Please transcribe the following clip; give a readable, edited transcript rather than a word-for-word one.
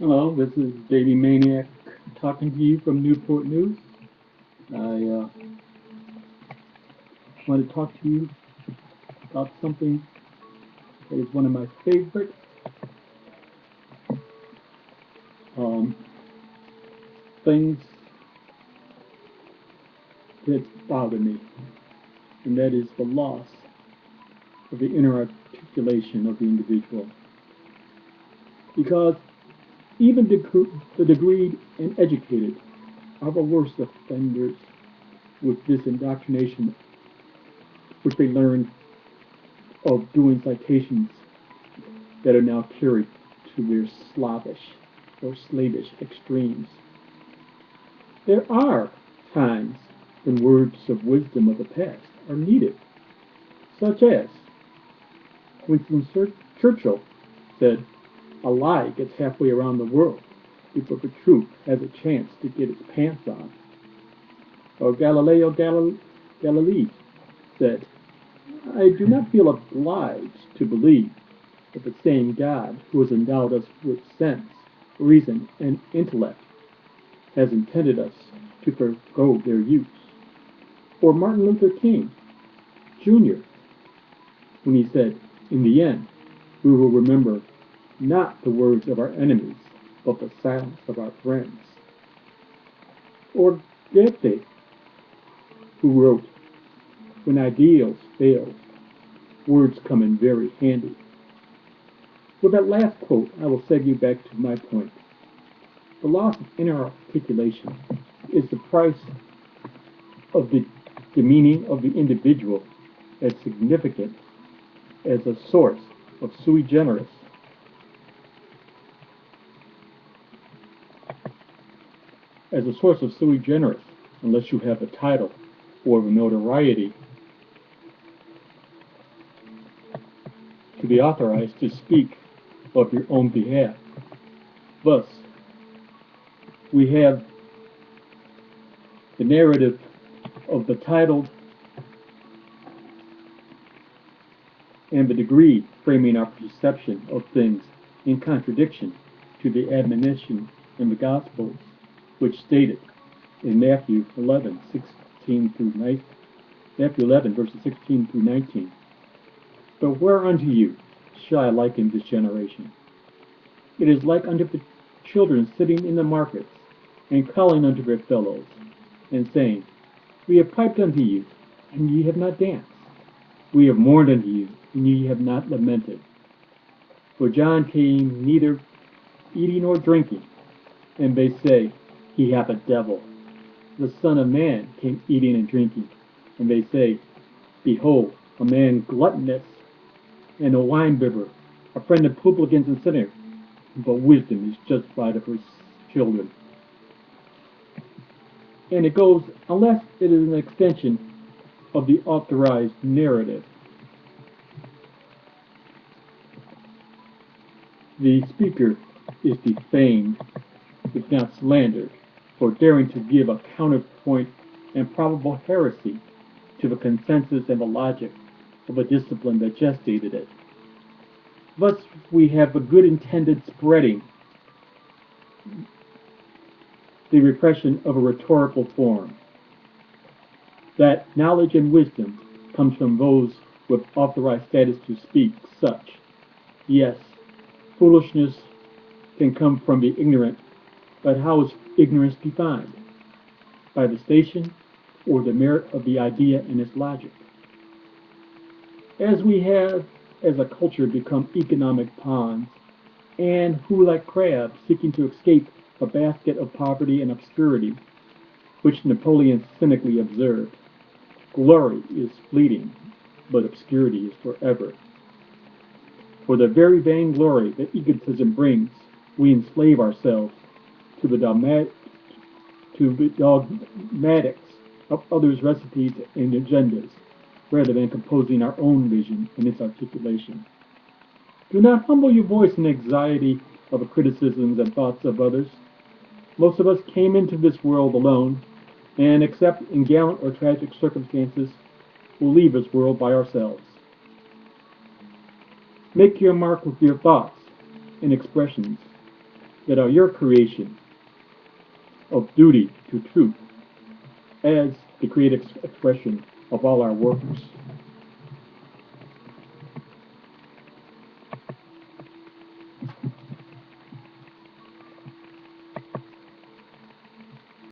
Hello, this is Baby Maniac talking to you from Newport News. I want to talk to you about something that is one of my favorite um, things that bother me, and that is the loss of the inner articulation of the individual. Because even the degreed and educated are the worst offenders with this indoctrination, which they learn of doing citations that are now carried to their slavish extremes. There are times when words of wisdom of the past are needed, such as Winston Churchill said, "A lie gets halfway around the world before the truth has a chance to get its pants on." Or Galileo Galilei said, "I do not feel obliged to believe that the same God who has endowed us with sense, reason, and intellect has intended us to forgo their use." Or Martin Luther King Jr., when he said, "In the end, we will remember not the words of our enemies, but the silence of our friends." Or Goethe, who wrote, "When ideals fail, words come in very handy." With that last quote, I will segue back to my point. The loss of inner articulation is the price of the demeaning of the individual as significant as a source of sui generis. As a source of sui generis, unless you have a title or a notoriety to be authorized to speak of your own behalf. Thus, we have the narrative of the titled and the degree framing our perception of things in contradiction to the admonition in the Gospels, which stated in Matthew 11, 16 through 19, Matthew 11, verses 16 through 19, "But whereunto you shall I liken this generation? It is like unto the children sitting in the markets, and calling unto their fellows, and saying, We have piped unto you, and ye have not danced. We have mourned unto you, and ye have not lamented. For John came neither eating nor drinking, and they say, He hath a devil. The Son of Man came eating and drinking, and they say, Behold, a man gluttonous, and a winebibber, a friend of publicans and sinners, but wisdom is justified of her children." And it goes, unless it is an extension of the authorized narrative. The speaker is defamed, if not slandered, for daring to give a counterpoint and probable heresy to the consensus and the logic of a discipline that gestated it. Thus, we have the good intended spreading the repression of a rhetorical form. That knowledge and wisdom comes from those with authorized status to speak such. Yes, foolishness can come from the ignorant, but how is ignorance defined? By the station or the merit of the idea and its logic? As we have, as a culture, become economic pawns, and who, like crabs, seeking to escape a basket of poverty and obscurity, which Napoleon cynically observed, "Glory is fleeting, but obscurity is forever." For the very vainglory that egotism brings, we enslave ourselves to the dogmatics of others' recipes and agendas, rather than composing our own vision and its articulation. Do not humble your voice in anxiety of the criticisms and thoughts of others. Most of us came into this world alone, and except in gallant or tragic circumstances, will leave this world by ourselves. Make your mark with your thoughts and expressions, that are your creation of duty to truth as the creative expression of all our works.